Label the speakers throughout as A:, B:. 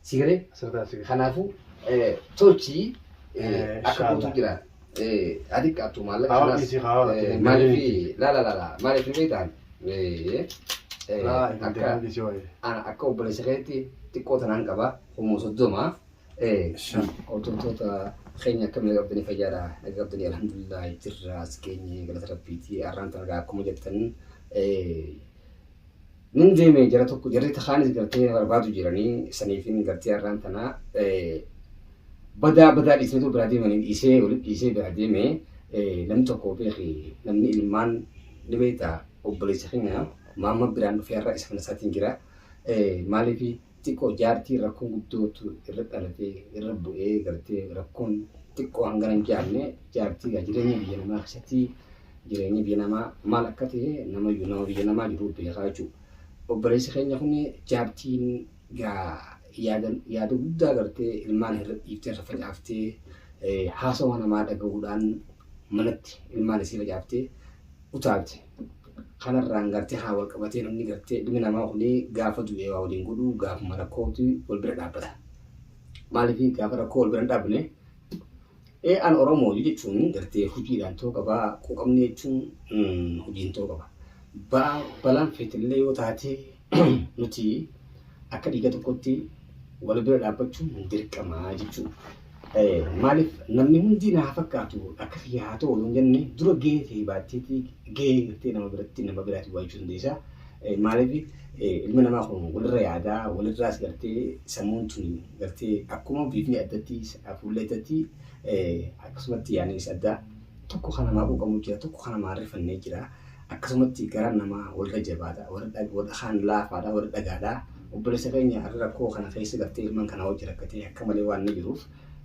A: Sigare kanaafuu tolchii akka guutuu jira. Adi qaatu maallaqa maaliif maaliif ni beektaan akka obboleessa keetti xiqqoo tanaan qaba homoo soddoma hordoftoota keenya akkamii qabdanii fayyaadha qabdanii alhamdulillah jirra as keenya galata rabbiiti arraan tanagaa akkuma jettan nin deeme jara tokko jarri takhaanis gartee barbaadu jiranii saniifin gartee arraan tanaa badaa dhiisee biraa deemanii dhiisee biraa deeme namni tokko beeki namni ilmaan ni beektaa obboleessa keenya maamma biraan dhufee irraa isa kanasaatiin jira maaliif xiqqoo jaartii rakkoon guddootu irra dhalatee irra bu'ee gartee rakkoon xiqqoo hangana hin jaarne jaartii jireenya biyya namaa keessatti jireenya biyya namaa maal akka ta'e nama biyya namaa jiru beekaa jechuudha. Obboleessi keenya kun jaartiin yaada guddaa gartee ilmaan irra dhiiftee irra facaaftee haasawaa namaa dhaga'uudhaan manatti ilmaan isii facaaftee utaalte. Kanarraan gartee haa wal qabatee namni gartee ilmi namaa kun gaafa du'ee waa waliin godhu gaafuma rakkootu wal bira dhaabbata. Maaliif gaafa rakkoo wal bira dhaabne an Oromoo jechuun gartee hojiidhaan ta'uu qabaa quuqamni jechuun hojiin ta'uu qaba. Balaan feetillee yoo taate nuti akka dhiiga tokkotti wal bira dhaabbachuun dirqama jechuudha. Maaliif namni hundi naa fakkaatu akka yaa ta'u hin jenne dura geetee baatteetii geetee nama biraatti waa jechuun dandeessa. Maaliif ilmi namaa kun walirra yaadaa walirraas gartee sammuun tuni gartee akkuma biifni addatti fuullee addatti akkasumatti yaadnis addaa tokko kan namaa quuqamu jira tokko kan namaa rifannee jira. Akkasumatti garaan namaa walirra jabaadha warra kaan laafaadha warra dhagaadha. Obboleessa keenya rakkoo kana keessa gartee ilmaan kana wajji rakkatee akka malee waan ni jiruuf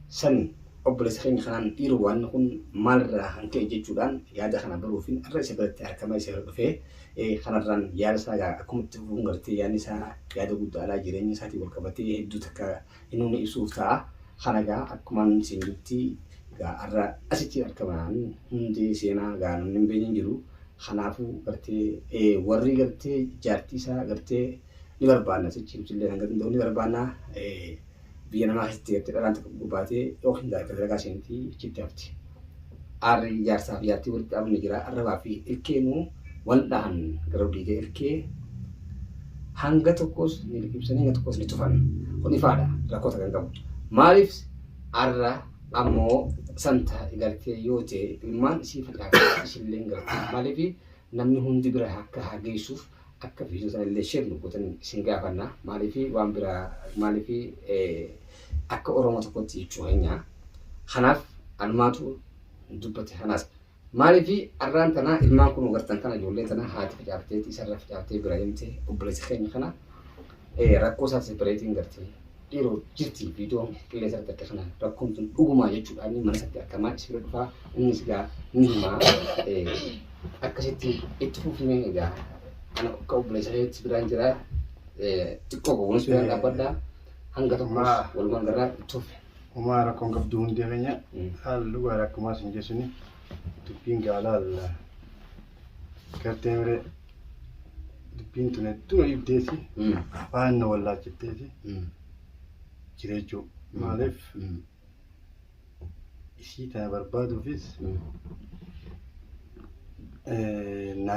A: san obboleessa keenya kanaan dhiiruu waan kun maalirraa hanqee jechuudhaan yaada kana baruufin irra isa biratti harkama isa dhufee kanarraan yaada isaa akkuma itti fufuun gartee yaadni isaa yaada guddaadhaa jireenya isaatii wal qabatee hedduu takka inni ibsuuf ta'a. Kanagaa akkuma isin jirti irra asitti harkamaan hundi seenaa namni hin beekne jiru. Kanaafuu gartee warri gartee jaartii isaa gartee ni barbaanna sichiillee hanga danda'u ni barbaanna biyya namaa keessatti gartee dhalaan tokko gubbaatee yookiin dalagaa seentii achitti hafti. Aarri jaarsaaf jaartii walitti dhaabni jira arrabaa fi ilkeenuu wal dhahan gara dhiigee ilkee hanga tokkos ni liqimsanii hanga tokkos ni tufan kun ifaadha rakkoota kan qabu. Maaliif arra ammoo santa gartee yoo ta'e ilmaan isii facaasaa isillee gartee maaliif namni hundi bira akka hageessuuf akka fiisoota illee shirnu gootan isin gaafanna maaliif waan bira maaliif akka Oromoo tokkotti jechuu keenya kanaaf almaatu dubbate kanaas maaliif arraan tanaa ilmaan kun gartan kana ijoollee tanaa haati facaaftee isarra facaaftee bira himte obboleessa keenya kana rakkoo isaa separeetiin gartee dhiiroo jirti viidiyoo qilleensa irratti akka kana rakkoon tun dhugumaa jechuudhaan mana isaatti argamaa isbira dhufaa innis egaa ni himaa akkasitti itti fufnee egaa ana akka obboleessa keetti biraan jira xiqqoo goguunis biraan dhaabbadhaa hanga tokkos walumaan garaa itti fufe.
B: Uumaa rakkoon qabdu hundi keenya haalli waa rakkumaa sin jechuun dubbiin gaalaal gartee miree dubbiin tun hedduu ibdeesi afaan na wallaachifteesi. Jireechuu maaliif isii tana barbaaduufis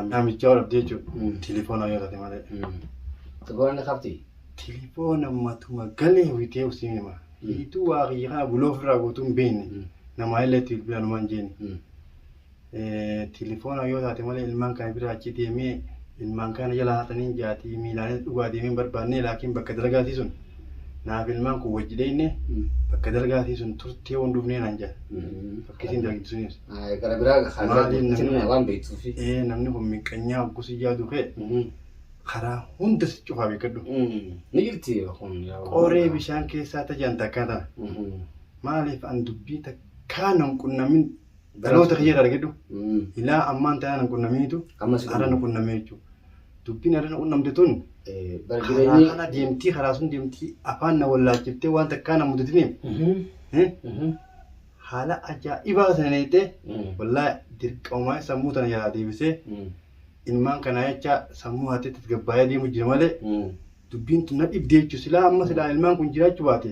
B: namichaa wal jechuudha telefoona yoo taate malee.
A: Telefoona qabdi.
B: Telefoona matuma galee witee usiin hima. Hiituu waa qiyyaa buloof irraa guutuu hin beekne namaa illee itti bilbilaan waan jeeni. Telefoona yoo taate malee ilmaan kana bira achi deemee ilmaan kana jala haatanii jaatii miilaanis dhugaa deemee barbaannee laakiin bakka dalagaatii sun. Naaf ilmaan kun wajji deemne bakka dalagaatii sun turtee waan dhufnee naan jala. Fakkisiin dalagdi sunis.
A: Gara biraa kan waan beektuufi.
B: Namni kun miqqanyaa hoggusii yaadu ka'e karaa hunda si cufaa beekadhu.
A: Ni jirti kun
B: qoree bishaan keessaa tajaan takkaa tana. Maaliif an dubbii takkaa nan qunnamin dhaloota kiyya argadhu. Ilaa ammaan ta'an nan qunnaminitu ara nan qunnamee jechuudha. Dubbiin ara nan qunnamte tun kana deemtii karaa sun deemtii afaan na wallaachifte waan takkaa na mudatiniif haala ajaa'ibaa sananiitee wallaahi dirqamaa sammuu tana jalaa deebisee ilmaan kana jecha sammuu haatee tasgabbaayee deemu jira malee dubbiin tun na dhibdee jechuudha. Silaa amma silaa ilmaan kun jiraachuu baate.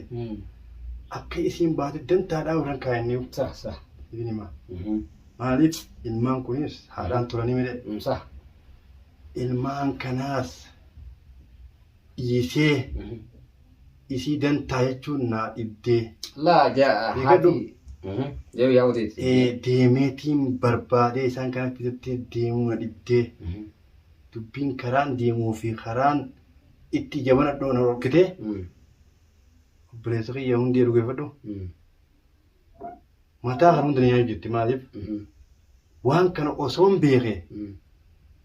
B: Akka isiin baate dantaadhaa warraan kaayannee.
A: Sa.
B: Ibn himaa. Maaliif ilmaan kunis haadhaan turanii midhe.
A: Sa.
B: Ilmaan kanaas dhiisee isii dantaa jechuun naa dhibdee.
A: Laa haati. Deebii yaa'uuteeti.
B: Deemeetiin barbaadee isaan kana fidatti deemuu na dhibdee. Dubbiin karaan deemuu fi karaan itti jabana dhoona dhorkitee. Obboleessa kiyya hundee dhugeeffadhu. Mataa kan hunda nyaanyu jetti maaliif? Waan kana osoo hin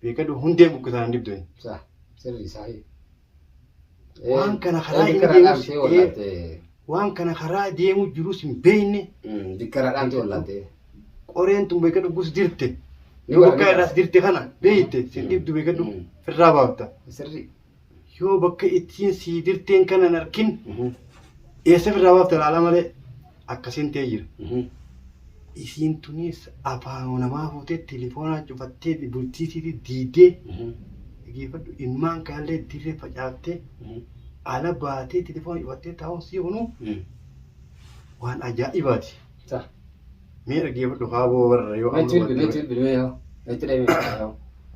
B: beekadhu hundee bukkisaa hin dhibdu.
A: Sirrii isaa.
B: Waan kana karaa hin deemus. Waan kana karaa deemuu jirus hin beekne.
A: Dikkaraadhaan ta'e wallaatee.
B: Qoreen tun beekadhu bus dirte. Yoo bakka irraas dirte kana beekte sin dhibdu beekadhu firraa baafta.
A: Sirrii.
B: Yoo bakka ittiin sii dirteen kana hin arkin eessa firraa baafta ilaala malee akkasiin ta'e jira. Isiin tunis afaan namaa fuutee telefoonaa cufattee bultiisiitii diidee dhaggeeffadhu ilmaan kaallee dirree facaaftee ala baatee telefoona cufattee taa'uun sii hunu waan ajaa'ibaati. Mee dhaggeeffadhu haaboo warra yoo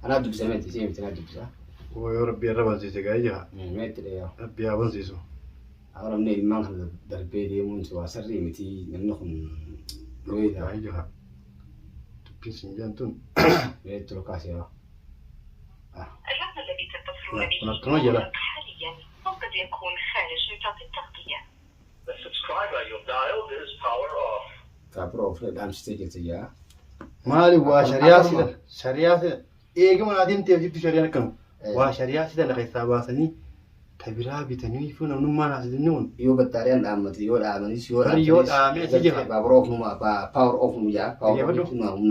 A: Anaa dubbisa meetti ishee miti naa dubbisa.
B: Yoo rabbi irra barsiise gaa'ee jira.
A: Meetti dha
B: Rabbi haa barsiisu.
A: Haa namni ilmaan kana darbee deemuun waa sirrii miti namni kun
B: Gaa'ee jira. Dubbiin siin jaantun.
A: Meetti lokaasee yaa.
C: الرقم الذي تتصلون به
B: نقطة جلا.
C: حاليا وقد يكون خارج نطاق التغطية.
D: The subscriber you've dialed is power off.
A: Kaapiroo of dhaamsitee jirti yaa.
B: Maali waa shariyaa sida shariyaa sida eegama adeemteef jirtu shariyaa akkanu waa shariyaa sida lafa isaa baasanii tabiraa bitanii fi namnummaan haasitanii kun
A: Yoo battaariyaan dhaammate yoo dhaamanis yoo
B: Yoo dhaamee si jira.
A: Baabura ofuma power of nu yaa.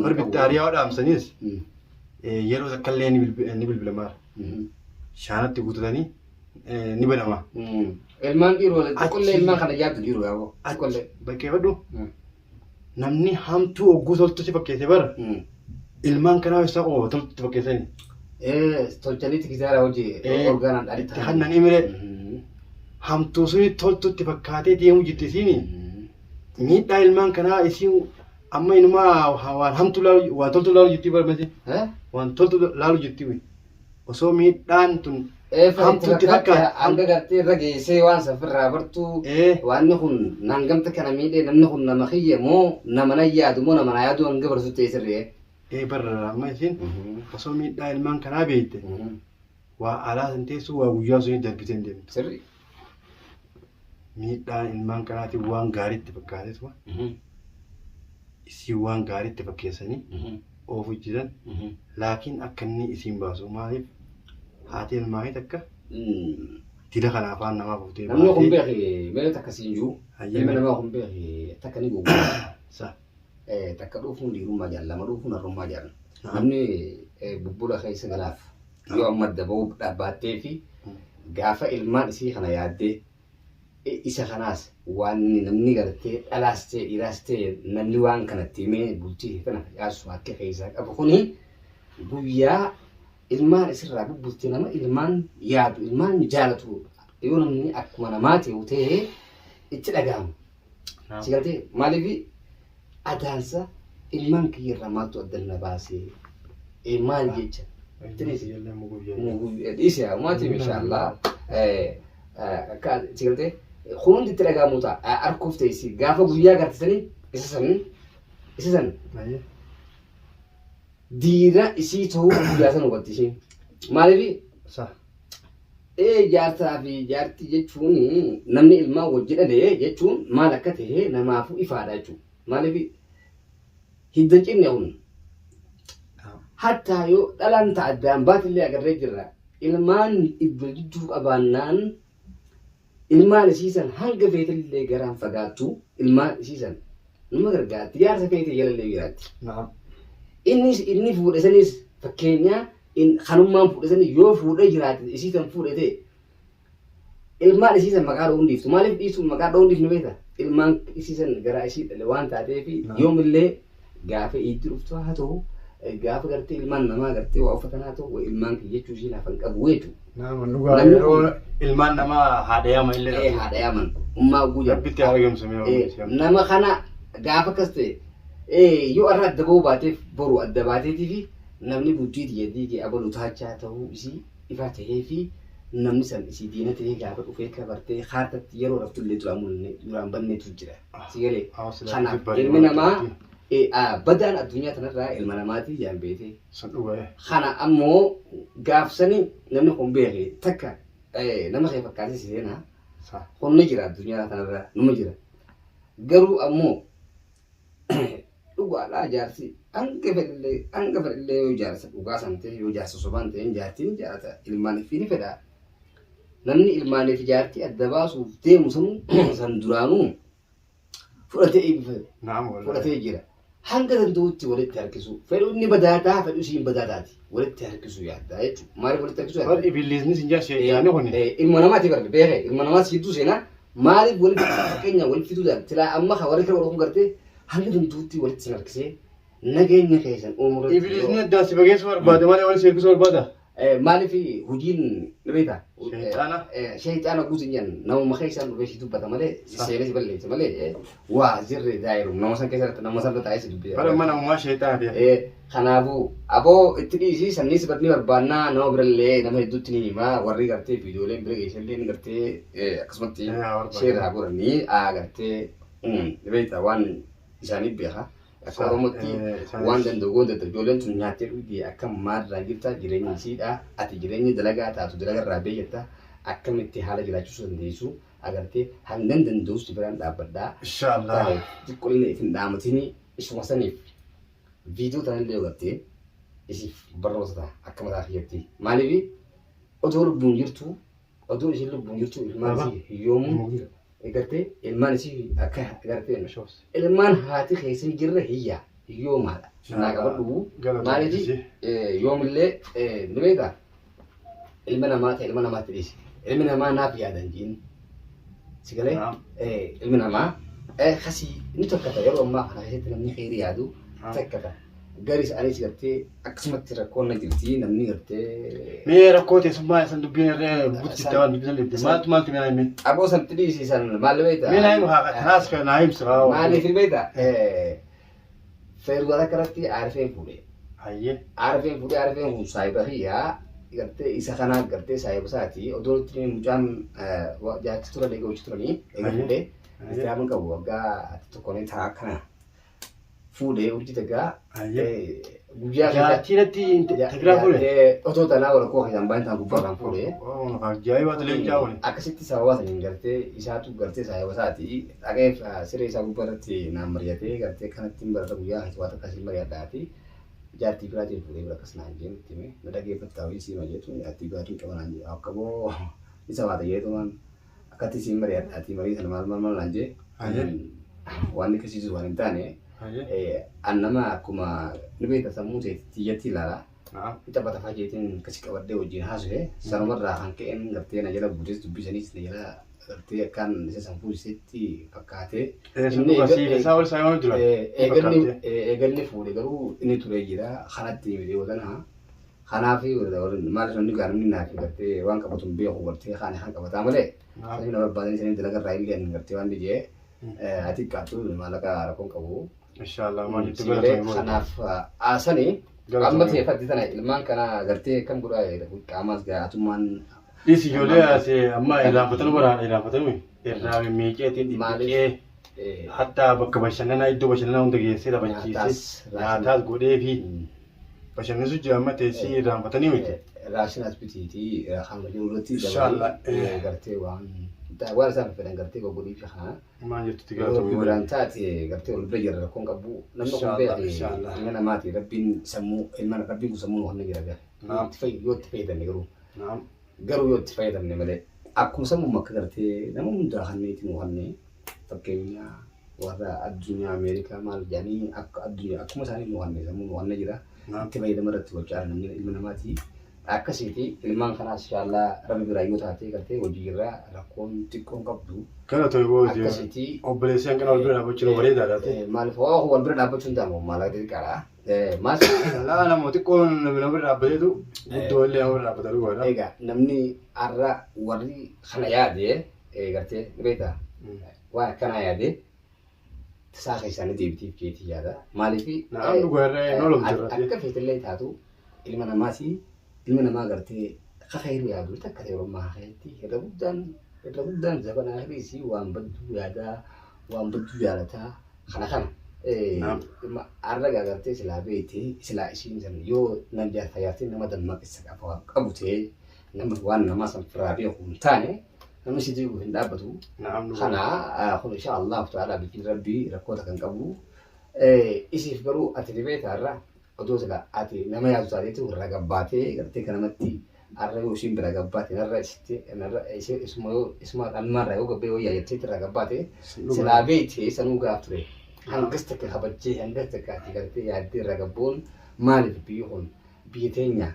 B: Bar bittaariyaa dhaamsaniis yeroo takkallee ni bilbilamaar. Shaanatti guutatanii ni banama.
A: Ilmaan dhiiroo xiqqollee ilmaan kana yaabdu dhiiroo yaaboo. Xiqqollee.
B: Bakkeeffadhu namni hamtuu ogguu toltu si fakkeesse bara ilmaan kanaa isaa qaba toltu fakkeessanii.
A: Tolchaniiti kitaara hojii orgaanaan dhaalitti.
B: Itti hannanii mire hamtuu suni toltutti fakkaatee deemu jirti isiini. Miidhaa ilmaan kanaa isiin amma inumaa waan hamtuu laalu waan toltu laalu jirti barmasi. Waan toltu laalu jirti osoo miidhaan tun hamtuutti fakkaata.
A: Hanga gartee irra geessee waan safirraa bartuu waanni kun nangamta kana miidhee namni kun nama kiyya moo nama na yaadu moo nama na yaadu hanga barsuutti eessirree.
B: Barra amma isiin osoo miidhaa ilmaan kanaa beekte waa alaa san teessu waa guyyaa suni darbitee hin deemtu.
A: Sirrii.
B: Miidhaan ilmaan kanaatiin waan gaariitti fakkaateetuma isii waan gaariitti fakkeessanii oofu jiran laakiin akka inni isiin baasu maaliif haati ilmaanii takka dila kana afaan namaa fuutee
A: Namni kun beekee meeshaa akkasiin jiru. Ilma namaa kun beekee takka ni guguudha. Takka dhufuun dhiirummaa jaallama dhufuun harrummaa jaallan. Namni bubbula keessa galaaf yoo amma daba'uu dhaabattee fi gaafa ilmaan isii kana yaaddee isa kanaas waan namni gartee dhalaas ta'e dhiiraas ta'e namni waan kanatti himee bultii kana yaasu akka keessaa qabu kuni guyyaa ilmaan isirraa bubbultee nama ilmaan yaadu ilmaan jaalatu yoo namni akkuma namaa ta'e itti dhaga'amu. Si galtee maaliif adaansa ilmaan kiyyarraa maaltu addanna baasee maal jecha. Dhiisee maatii inshaallah si galtee hundi itti dhaga'amu ta'a harkuuf ta'e gaafa guyyaa gartisanii isa san diira isii ta'uu guyyaa san hubatti isheen. Maaliif jaarsaa fi jaartii jechuun namni ilmaan wajji dhalee jechuun maal akka ta'e namaafuu ifaadha jechuudha. Maaliif hidda cinne kun hatta yoo dhalaan ta'a addaan baatillee agarree jirra ilmaan dhibba jidduu qabaannaan ilmaan isiisan hanga feetillee garaan fagaattu ilmaan isiisan nama gargaarti jaarsa feetee jalallee jiraatti. Inni fuudhe sanis fakkeenyaa kanummaan fuudhe sanis yoo fuudhee jiraate isiisan fuudhe ta'e ilmaan isiisan maqaa dha'uun dhiiftu maaliif dhiisuun maqaa dha'uun dhiifnu beekta ilmaan isiisan garaa isii dhale waan taateef yoomillee gaafa itti dhuftu haa ta'u gaafa gartee ilmaan namaa gartee waa uffatanaa ta'u ilmaan kiyya jechuu ishii laafan qabu jechuudha.
B: Nama dhugaa yeroo ilmaan namaa haadha yaama illee.
A: Haadha yaaman ummaa guyyaa.
B: Rabbitti argamsame.
A: Nama kana gaafa kaste yoo irraa adda ba'uu baateef boru adda baateetii fi namni bultii diyyadii abaluu taachaa ta'uu isii ifaa ta'ee fi namni san isii diina ta'ee gaafa dhufee kabartee haatatti yeroo raftullee duraan banneetu jira. Sigalee kanaaf ilmi namaa badaan addunyaa kanarraa ilma namaatii jaan beekee. Kana ammoo gaafsanii namni kun beekee takka nama kee fakkaatee si seenaa humni jira addunyaa kanarraa numa jira. Garuu ammoo dhugaadhaa jaarsi hanga fedhillee yoo jaarsa dhugaa san ta'e yoo jaarsa sobaan ta'e jaartiin jaarata ilmaaniif ni fedha. Namni ilmaaniif jaartii adda baasuuf deemu san duraanuu fudhatee jira. Hanga danda'utti walitti harkisu. Fedhu inni badaataa fedhu isiin badaataati. Walitti harkisu yaaddaa jechuudha. Maaliif walitti harkisu yaaddaa?
B: Warri ibillisni sin jaarsi yaani kun.
A: Ilma namaati barre beekee ilma namaati jidduu seenaa maaliif walitti fakkeenya walitti fiduu jaallatu? Tilaa amma kan warri kana godhamu gartee hanga danda'utti walitti sin harkisee nageenya keessan uumurratti.
B: Ibillisni addaan si fageessu barbaada malee walitti harkisu barbaada.
A: Maaliif hojiin beektaa? Shayxaana guutinyan nama keessaan dhufee si dubbata malee seenes balleessa malee waa jirre daayirum nama san keessatti nama san taa'ee si dubbisa.
B: Bara mana uumaa shayxaana
A: ta'e. Kanaafuu aboo itti dhiisii sanniis badni barbaannaa nama birallee nama hedduutti ni himaa warri gartee viidiyooleen bira geessallee ni gartee akkasumatti sheeraa godhanii gartee beektaa waan isaaniif beekaa. Akka Oromootti waan danda'u goota ijoolleen tun nyaattee dhugdee akka maadraa jirta jireenyi isiidha. Ati jireenyi dalagaa taatu dalagarraa beeyyata akkamitti haala jiraachisuu dandeessu agartee hangan danda'us biraan dhaabbadhaa.
B: Inshaallah.
A: Xiqqoolee ittiin dhaamatini isuma saniif viidiyoo tanallee agartee isiif barnoota akka mataa kiyyatti. Maaliif odoo lubbuun jirtu odoo isiin lubbuun jirtu ilmaan isii hiyyoomuu gartee ilmaan isii akka gartee ilmaan haati keessa jirre hiyyaa hiyyoomaadha. Naa qabadhu maaliif yoomillee ni beektaa ilma namaa ta'e ilma namaatti dhiisi. Ilmi namaa naaf yaadan jiin sigalee ilmi namaa kasii ni tokkata yeroo ammaa kana keessatti namni kheyri yaadu tokkata. Garis anis gartee akkasumatti rakkoon na jirti namni gartee.
B: Mee rakkoo teessummaa isan dubbiin irree guddistee waan dubbisan dhibde maaltu minaa himi?
A: Aboo sanatti dhiisisan maal beektaa?
B: Mee naa himu haa kanaas kan naa himsu haa.
A: Maaliif beektaa? Feergoota kanatti aarfeen fuudhee.
B: Hayyee.
A: Aarfeen kun saayiba hiyyaa gartee isa kanaa gartee saayiba isaati odoo itti mucaan jaarsi tura deegoo hojii turanii eegalee islaamin qabu waggaa tokkoon ta'a kana. Fuudhee hojii tagaa guyyaa
B: jaartiirratti tagiraa fuudhee
A: otoo tanaa wal koo keessan baay'een ta'an gubbaa kan fuudhee
B: ajaa'ibaa ta'e leencaa waliin
A: akkasitti sababa saniin gartee isaatu gartee saayiba isaati dhaqeef siree isaa gubbaa irratti naan mari'atee gartee kanatti barata guyyaa keessatti waan akkasiin mari'adhaati jaartii biraatiin fuudhee bira akkas naan jeen itti hime na dhageeffattaa hojii siima jechuun jaartii biraatiin qaba naan jee akka boo isa waa ta'ee tumaan akkatti siin mari'adhaati marii sana maal naan jee waan akkasiisu waan hin taane. Annama akkuma ni beekta sammuu tiyyatti ilaala. Ita bata fajeetiin kasi qabadhee wajjin haasofee sanumarraa kan ka'een gartee na jala buutees dubbisaniis na jala gartee akkaan isa sanfuu iseetti fakkaatee. Eegalli fuudhe garuu inni turee jira kanatti viidiyoo kana. Kanaaf maal inni gaarumni naaf gartee waan qabatu hin beeku gartee kan qabataa malee. Inni na barbaadanii sanii dalagarraa illee gartee waan dijee ati qaatu maallaqa rakkoon qabu.
B: Inshaallah maal itti galatoomuu.
A: Kanaaf asanii amma teeffatti tana ilmaan kana gartee kam godhaa qaamaas gaatummaan.
B: Dhisi ijoollee asii amma irraanfatanii waraana irraanfatanii irraa miiqeetiin dhiibbee hatta bakka bashannanaa iddoo bashannanaa hunda geessee taphachiisee nyaataas godhee fi bashannansu jiraama teessii irraanfatanii miti.
A: Raashin asbitiitii hamalee irratti dabalee gartee waan isaan fedhan gartee goggodhii fi kana.
B: Maal jettutti galatoomuu.
A: Biraan taate gartee ol bira jirra rakkoon qabu namni kun beekee ilma namaati rabbiin sammuu rabbiin kun sammuu waan jira gara. Yoo itti fayyadamne garuu yoo itti fayyadamne malee akkuma sammuu akka gartee nama hundaa hanneetiin waanne fakkeenya warra addunyaa Ameerikaa maal jedhanii akka addunyaa akkuma isaanii waanne sammuu waanne jira. Itti fayyadama irratti gochaa namni ilma namaati. Akkasitti ilmaan kanaas inshaallah rabbi biraa yoo taate gartee hojii irraa rakkoon xiqqoon qabdu.
B: Kana ta'e akkasitti obboleessi hanqina wal bira dhaabbachuun bareedaadha.
A: Maaliif wal bira dhaabbachuun taa'amu maal akka xiqqaadha. Maas
B: Laa namooti qoon nama dhaabbateetu guddoo illee nama dhaabbatu godha.
A: egaa namni har'a warri kana yaade gartee beektaa waan akkana yaade tasaa keessaanii deebitiif keetii yaada maaliif
B: Naam dhugaarree noolum jirratti.
A: akka feetillee taatu ilma namaa gartee kakayru yaadu takka yerummaa keetti irra guddaan zabanaa hiriisii waan badduu yaadaa waan badduu jaalataa kana har'a gartee silaa beekte silaa ishiin san yoo nam jaartayaatti nama dammaqissa qabu ta'ee nama waan namaa san firaa beeku hin taane namni si jiru hin dhaabbatu. Kana kun insha Allah ta'ala bikin rabbii rakkoota kan qabu isiif garuu ati dibeetaarra odoo sila ati nama yaadu taateetu irra gabbaatee gartee kanamatti har'a yoo ishiin bira gabbaate narra ishee isuma dhalmaarra yoo gabbee wayyaa jettee irra gabbaate silaa beekte sanuu gaaf ture. Hangas takka kabajjee hangas takka ati gartee yaaddee irra gabboon maaliif biyyi kun biyya teenya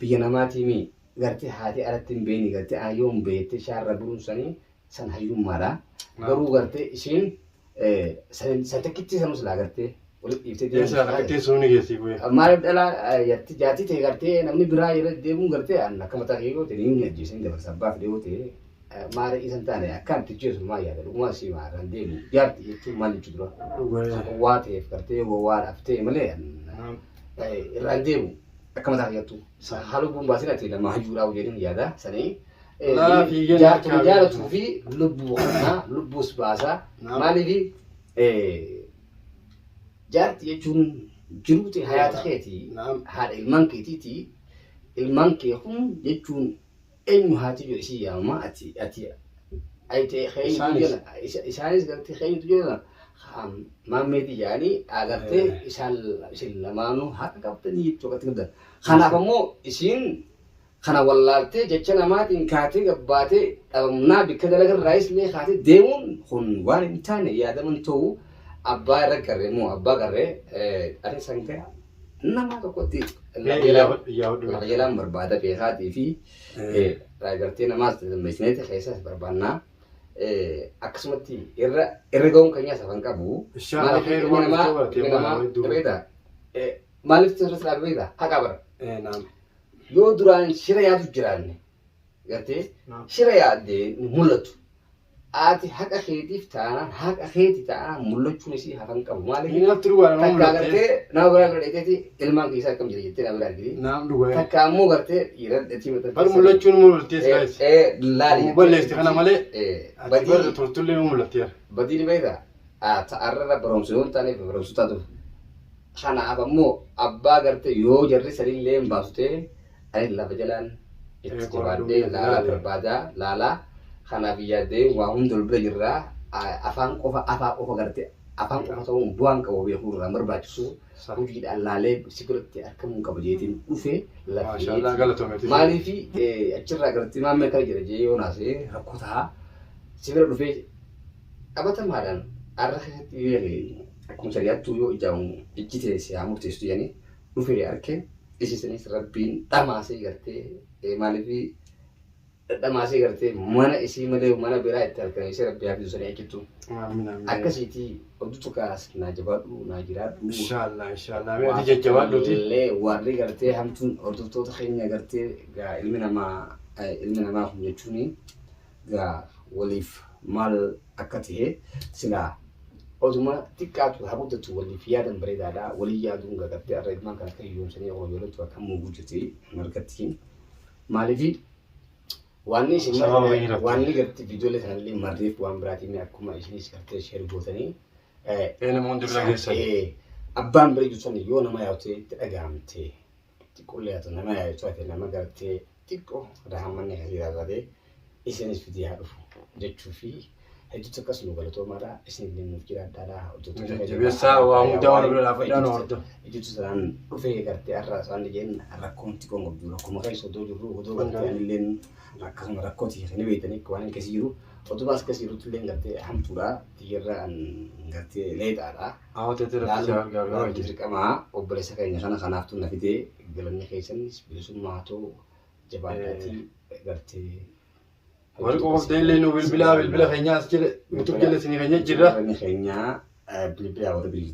A: biyya namaatii gartee haati alatti hin beekne gartee ayyoon beektee shaarra buruunsanii san hayyummaadha. Garuu gartee ishiin san takkitti sanus laa gartee walitti dhiiftee
B: deemu.
A: Maaliif dhalaa jaatii ta'e gartee namni biraa yeroo deemuun gartee akka mataa kee yoo ta'e ni ajjeesan dabarsa abbaaf dhiyoo ta'e maara isan taane akkaan tijjeesu maa yaada dhugumaa si maaraan deemu jaarti jechuun maal jechuu dura waa ta'eef gartee waa dhaftee malee irraan deemu akka mataa keeyattu haaluu bumbaasin ati lama hayyuudhaa hojjetin yaada sanii jaartuma jaalatuu fi lubbuu kanaa lubbuus baasaa maaliif jaarti jechuun jiruuti hayaata keetii haadha ilmaan keetiiti ilmaan kee kun jechuun eenyu haati jiru isii yaamama ati ayitee isaanis gartee khayyitu jedhama maammeeti yaanii agartee isin lamaanuu haqa qabdanii jechuudha qabdan. Kanaaf ammoo isiin kana wallaaltee jecha namaatiin kaatee gabbaatee dhabamnaa bikka dalagarraayis illee kaatee deemuun kun waan hin taane yaadaman ta'uu abbaa irra garree moo abbaa garree ani sangaa nama tokkotti qajeelaan barbaada beekaatii fi gartee namaas meesneeti keessas barbaannaa akkasumatti irra ga'uun keenyaas afaan qabu maaliif sirriitti dhaabbeeta haqa bara yoo duraan shira yaadu jiraanne gartee shira yaaddee mul'atu ati haqa keetiif taanaan haqa keeti taanaan mul'achuun isii hafan qabu maaliif takka gartee nama biraa bira dheeteeti ilmaan keessaa akkam jira jettee nama biraa argiti takka ammoo gartee dhiira dheetii mata
B: bar mul'achuun mul'attees
A: laali
B: balleesti kana malee ati bar turtullee mul'atteera
A: badii ni beektaa ta'arra baromsu yoo taaneef baromsu taatuuf kanaaf ammoo abbaa gartee yoo jarri sanillee hin baasu ta'e ani lafa jalaan itti jabaadhee laalaa barbaadaa laalaa kanaaf yaadee waa hunda bira jirraa afaan qofa gartee afaan qofa ta'uun bu'aan qabu beekuu irraa barbaachisu hojiidhaan laalee si biratti argamuu qaba jeetiin dhufee lafee maaliif achirraa gartee maammee kana jira jee yoo naasee rakkoo ta'a si bira dhufee qabatamaadhaan har'a keessatti akkuma sadiyaattuu yoo ijji ta'e si haa murteessu jedhanii dhufee arkee isisanis rabbiin dhamaasee gartee maaliif dhamaasee gartee mana isii malee mana biraa itti halkaneessee rabbi haa fidu ajjittu akkasiitii oduu kaas naa jabaadhu naa jiraadhu
B: inshaallah meeti jajjabaadhuuti
A: illee warri gartee hamtuun hordoftoota keenya gartee gaa ilmi namaa kun jechuun gaa waliif maal akka ta'e silaa oduma xiqqaatu haa guddatu waliif yaadan bareedaadha walii yaaduun gartee har'a ilmaan kan akka hiyyoomsanii oololatu akka muuguu jirti margattiin maaliif wanni isin wanni gartee viidiyoolee sanallee marreef waan biraatiin akkuma isinis gartee sheer gootanii
B: namoonni dura geessan
A: abbaan bira jirtan yoo nama yaa'utee itti dhagahamtee xiqqoolee yaatu nama yaa'utu ate nama gartee xiqqoo rahammanni kasii taatee isinis fidee haa dhufu jechuu fi hedduutu akkasuma galatoomaadha isinillee nuuf jiraadhaadha
B: jabeessaa waa hundaa waan bira dhaabadhaan hordo
A: hedduutu sanaan dhufee gartee har'a isaan jeen rakkoomti kun qabdu rakkuma keessa odoo jirru odoo gartee anilleen akkasuma rakkootii ni beektanii waan akkasii jiru otumaas akkasii jirutti illee gartee hamtuudha xiyyeerra gartee leexaadha. Laaluun dirqamaa obboleessa keenya kana kanaaftuu na fidee galanni keessanis bilisummaa ta'uu jabaadhaatii gartee.
B: Warqoo qabdee illee nu bilbila keenyaa as jira YouTube jala isinii keenya jirra.
A: Keenyaa bilbila warra bilbila.